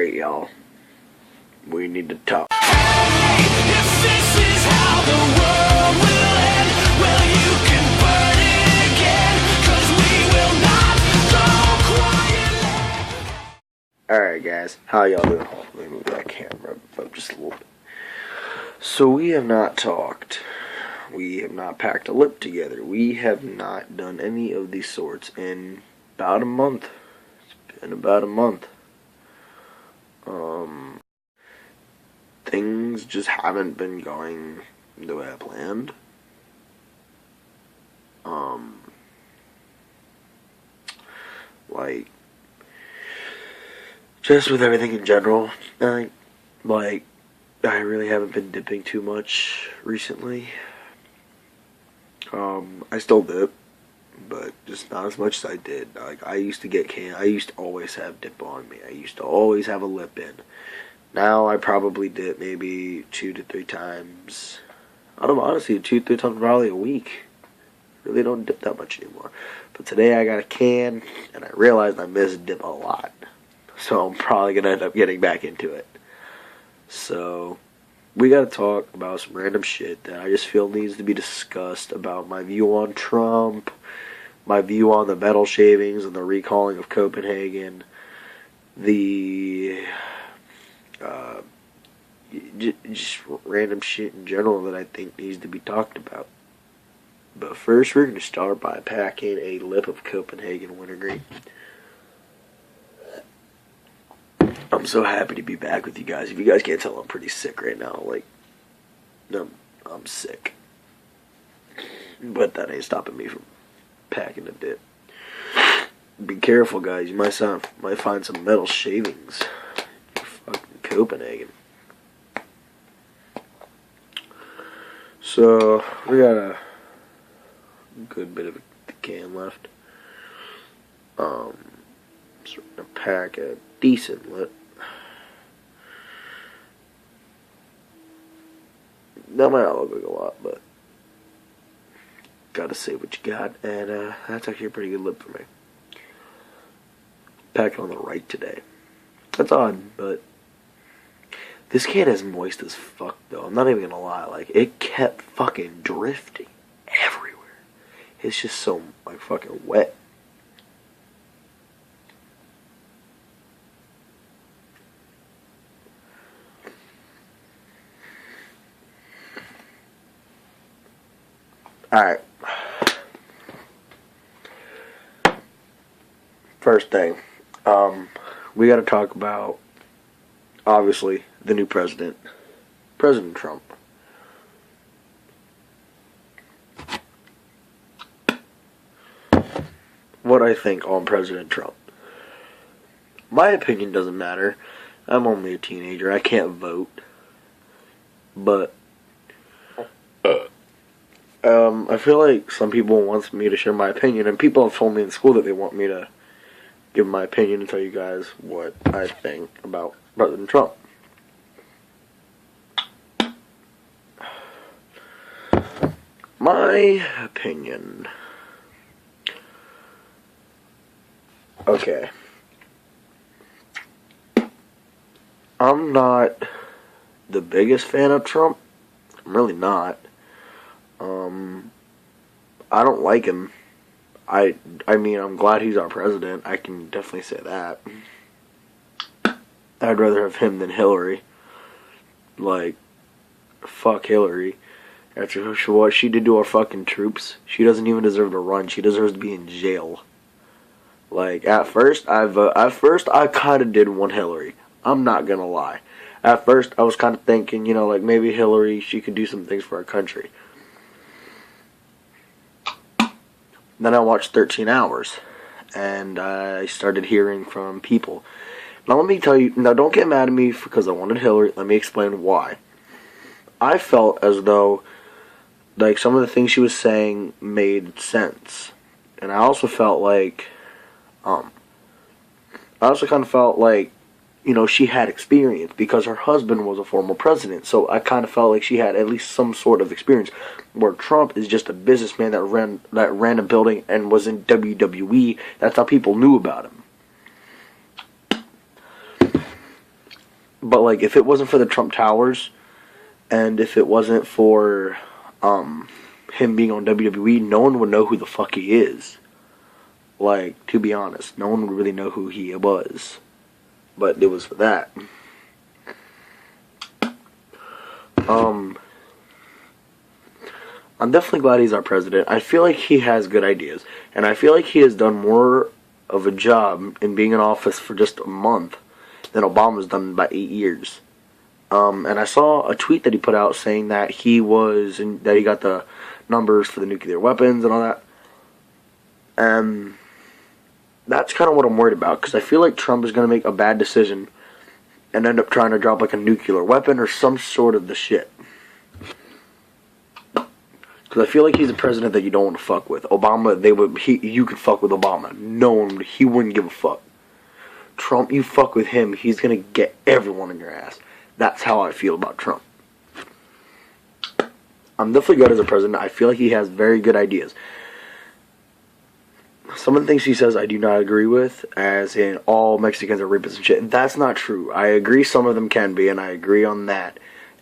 Alright, y'all. We need to talk. If this is how the world will end, well, you can burn it again, 'cause we will not go quietly. Alright, guys. How y'all doing? Let me move that camera up just a little bit. So we have not talked. We have not packed a lip together. We have not done any of these sorts in about a month. It's been about a month. Things just haven't been going the way I planned. Like, just with everything in general, I really haven't been dipping too much recently. I still dip, but just not as much as I did. Like, I used to get canned. I used to always have dip on me. I used to always have a lip in. Now I probably dip maybe 2 to 3 times. Honestly, 2 to 3 times probably a week. Really don't dip that much anymore. But today I got a can, and I realized I miss dip a lot. So I'm probably going to end up getting back into it. So we got to talk about some random shit that I just feel needs to be discussed, about my view on Trump, my view on the metal shavings and the recalling of Copenhagen, just random shit in general that I think needs to be talked about. But first, we're going to start by packing a lip of Copenhagen Wintergreen. I'm so happy to be back with you guys. If you guys can't tell, I'm pretty sick right now. Like, I'm sick. But that ain't stopping me from packing a dip. Be careful, guys. You might find some metal shavings in fucking Copenhagen. So, we got a good bit of the can left. So we're gonna pack a decent lip. That might not look like a lot, but gotta say what you got, and that's actually a pretty good lip for me. Packed on the right today. That's odd, but this can is moist as fuck, though. I'm not even gonna lie. Like, it kept fucking drifting everywhere. It's just so, like, fucking wet. Alright. First thing. We gotta talk about, obviously, the new president. President Trump. What I think on President Trump. My opinion doesn't matter. I'm only a teenager. I can't vote. But I feel like some people want me to share my opinion, and people have told me in school that they want me to give my opinion and tell you guys what I think about President Trump. My opinion. Okay. I'm not the biggest fan of Trump. I'm really not. I don't like him. I mean, I'm glad he's our president. I can definitely say that. I'd rather have him than Hillary. Like, fuck Hillary. After what she did to our fucking troops, she doesn't even deserve to run. She deserves to be in jail. Like, at first I kind of did want Hillary. I'm not gonna lie. At first, I was kind of thinking, like, maybe Hillary, she could do some things for our country. Then I watched 13 Hours, and I started hearing from people. Now, let me tell you, don't get mad at me because I wanted Hillary. Let me explain why. I felt as though, like, some of the things she was saying made sense. And I also felt like, she had experience because her husband was a former president. So I kind of felt like she had at least some sort of experience. Where Trump is just a businessman that ran a building and was in WWE. That's how people knew about him. But like, if it wasn't for the Trump Towers, and if it wasn't for him being on WWE, no one would know who the fuck he is. Like, to be honest, no one would really know who he was. But it was for that. I'm definitely glad he's our president. I feel like he has good ideas. And I feel like he has done more of a job in being in office for just a month than Obama's done in about 8 years. And I saw a tweet that he put out saying that he got the numbers for the nuclear weapons and all that. And that's kind of what I'm worried about, because I feel like Trump is going to make a bad decision and end up trying to drop like a nuclear weapon or some sort of the shit. Because I feel like he's a president that you don't want to fuck with. Obama, you could fuck with Obama. No one, he wouldn't give a fuck. Trump, you fuck with him, he's going to get everyone in your ass. That's how I feel about Trump. I'm definitely good as a president. I feel like he has very good ideas. Some of the things he says I do not agree with, as in all Mexicans are rapists and shit. That's not true. I agree some of them can be, and I agree on that.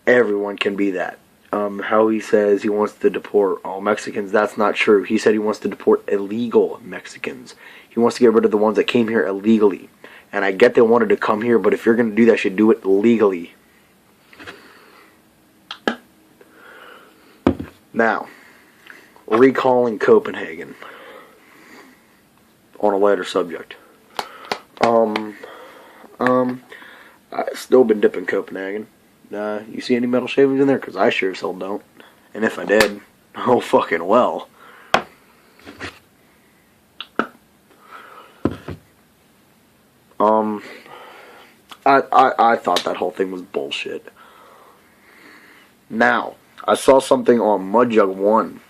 Everyone can be that. How he says he wants to deport all Mexicans, that's not true. He said he wants to deport illegal Mexicans. He wants to get rid of the ones that came here illegally. And I get they wanted to come here, but if you're going to do that shit, do it legally. Now, recalling Copenhagen. On a lighter subject. I've still been dipping Copenhagen. You see any metal shavings in there? Because I sure as hell don't. And if I did, oh fucking well. I thought that whole thing was bullshit. Now, I saw something on Mudjug1,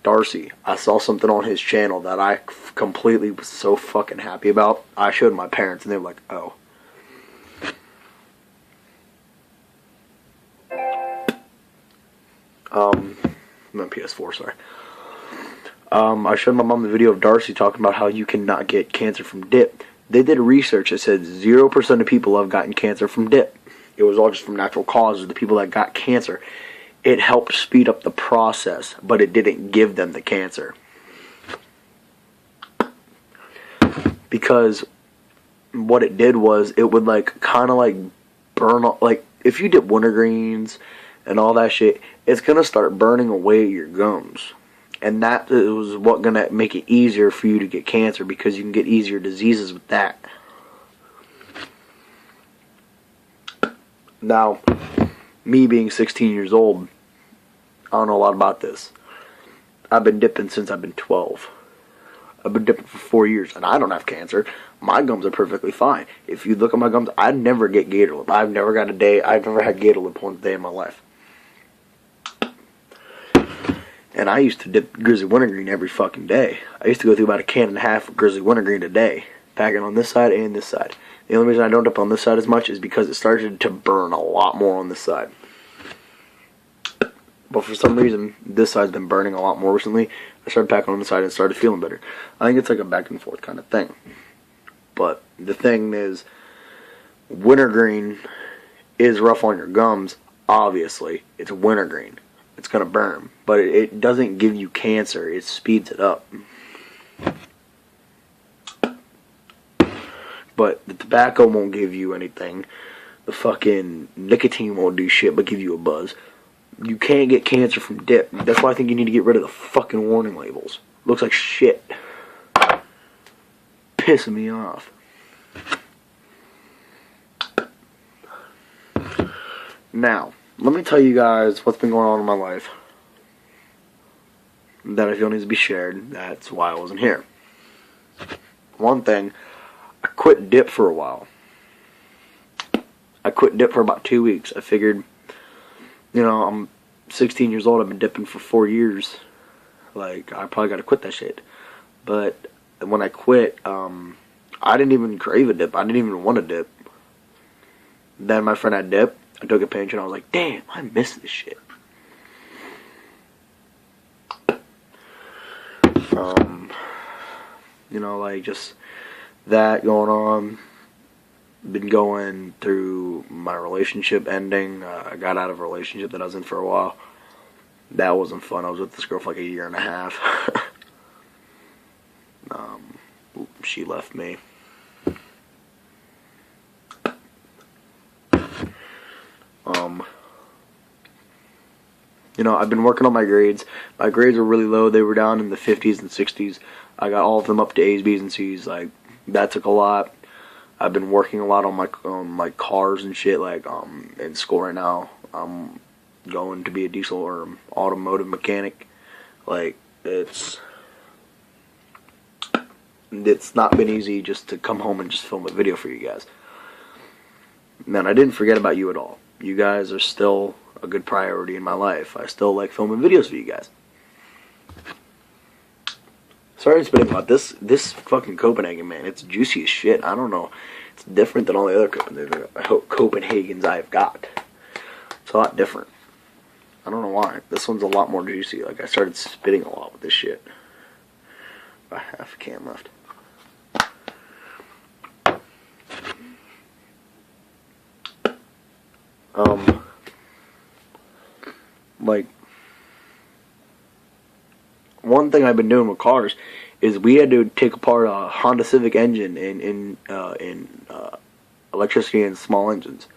Darcy. I saw something on his channel that I completely was so fucking happy about. I showed my parents and they were like, oh. I'm on PS4, sorry. I showed my mom the video of Darcy talking about how you cannot get cancer from dip. They did research that said 0% of people have gotten cancer from dip. It was all just from natural causes. The people that got cancer, it helped speed up the process, but it didn't give them the cancer. Because what it did was, it would like kind of like burn, like if you dip wintergreens and all that shit, it's going to start burning away at your gums. And that was what going to make it easier for you to get cancer, because you can get easier diseases with that. Now, me being 16 years old, I don't know a lot about this. I've been dipping since I've been 12. I've been dipping for 4 years, and I don't have cancer. My gums are perfectly fine. If you look at my gums, I never get gator lip. I've never had gator lip one day in my life. And I used to dip Grizzly Wintergreen every fucking day. I used to go through about 1.5 cans of Grizzly Wintergreen a day, packing on this side and this side. The only reason I don't dip on this side as much is because it started to burn a lot more on this side. But for some reason, this side's been burning a lot more recently. I started packing on the side and started feeling better. I think it's like a back and forth kind of thing. But the thing is, wintergreen is rough on your gums. Obviously, it's wintergreen. It's going to burn. But it doesn't give you cancer. It speeds it up. But the tobacco won't give you anything. The fucking nicotine won't do shit but give you a buzz. You can't get cancer from dip. That's why I think you need to get rid of the fucking warning labels. Looks like shit. Pissing me off. Now, let me tell you guys what's been going on in my life that I feel needs to be shared. That's why I wasn't here. One thing, I quit dip for a while. I quit dip for about 2 weeks. I figured, you know, I'm 16 years old. I've been dipping for 4 years. Like, I probably got to quit that shit. But when I quit, I didn't even crave a dip. I didn't even want a dip. Then my friend had dip. I took a pinch and I was like, damn, I miss this shit. You know, like, just that going on. been going through my relationship ending. I got out of a relationship that I was in for a while. That wasn't fun. I was with this girl for like a year and a half. She left me. You know, I've been working on my grades. My grades were really low. They were down in the 50s and 60s. I got all of them up to A's, B's, and C's. Like, that took a lot. I've been working a lot on my cars and shit. Like, in school right now, I'm going to be a diesel or automotive mechanic. Like, it's not been easy just to come home and just film a video for you guys. Man, I didn't forget about you at all. You guys are still a good priority in my life. I still like filming videos for you guys. Sorry to spitting about this fucking Copenhagen, man. It's juicy as shit. I don't know. It's different than all the other Copenhagens I've got. It's a lot different. I don't know why. This one's a lot more juicy. Like, I started spitting a lot with this shit. About half a can left. Like, one thing I've been doing with cars is we had to take apart a Honda Civic engine in electricity and small engines,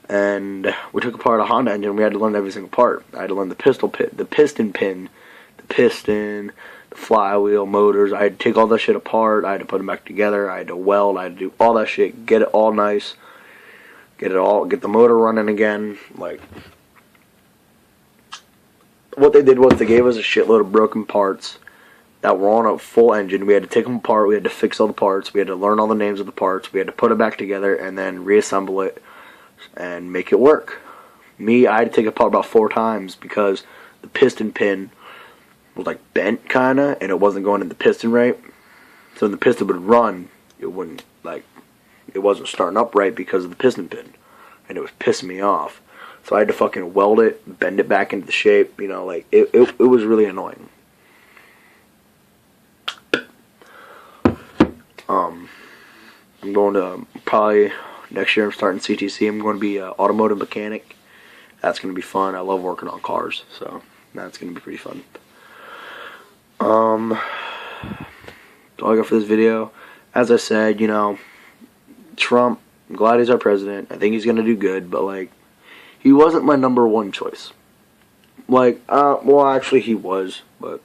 and we took apart a Honda engine. We had to learn every single part. I had to learn the piston pin, the piston, the flywheel, motors. I had to take all that shit apart. I had to put them back together. I had to weld. I had to do all that shit, get it all nice, get the motor running again. Like, what they did was they gave us a shitload of broken parts that were on a full engine. We had to take them apart. We had to fix all the parts. We had to learn all the names of the parts. We had to put it back together and then reassemble it and make it work. I had to take it apart about 4 times because the piston pin was like bent kinda, and it wasn't going in the piston right. So when the piston would run, it wasn't starting up right because of the piston pin, and it was pissing me off. So I had to fucking weld it, bend it back into the shape, you know, like, it was really annoying. I'm going to, probably, next year I'm starting CTC, I'm going to be an automotive mechanic. That's going to be fun. I love working on cars, so that's going to be pretty fun. That's all I got for this video. As I said, you know, Trump, I'm glad he's our president. I think he's going to do good, but, like, he wasn't my number one choice. Like, well, actually he was, but,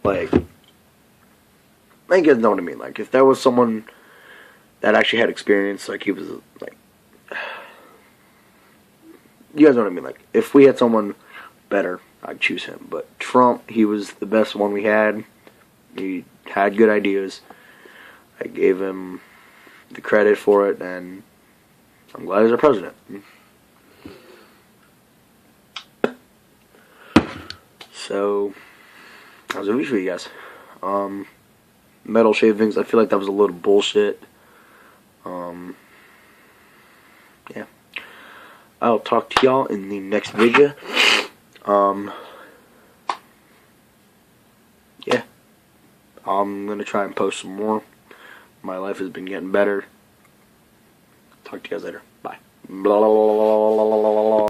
like, I think you guys know what I mean. Like, if there was someone that actually had experience, like, he was, like, you guys know what I mean. Like, if we had someone better, I'd choose him. But Trump, he was the best one we had. He had good ideas. I gave him the credit for it, and I'm glad he's our president. So, that was a video for you guys. Metal shavings, I feel like that was a little bullshit. Yeah. I'll talk to y'all in the next video. Yeah. I'm gonna try and post some more. My life has been getting better. Talk to you guys later. Bye. Blah, blah, blah, blah, blah, blah, blah.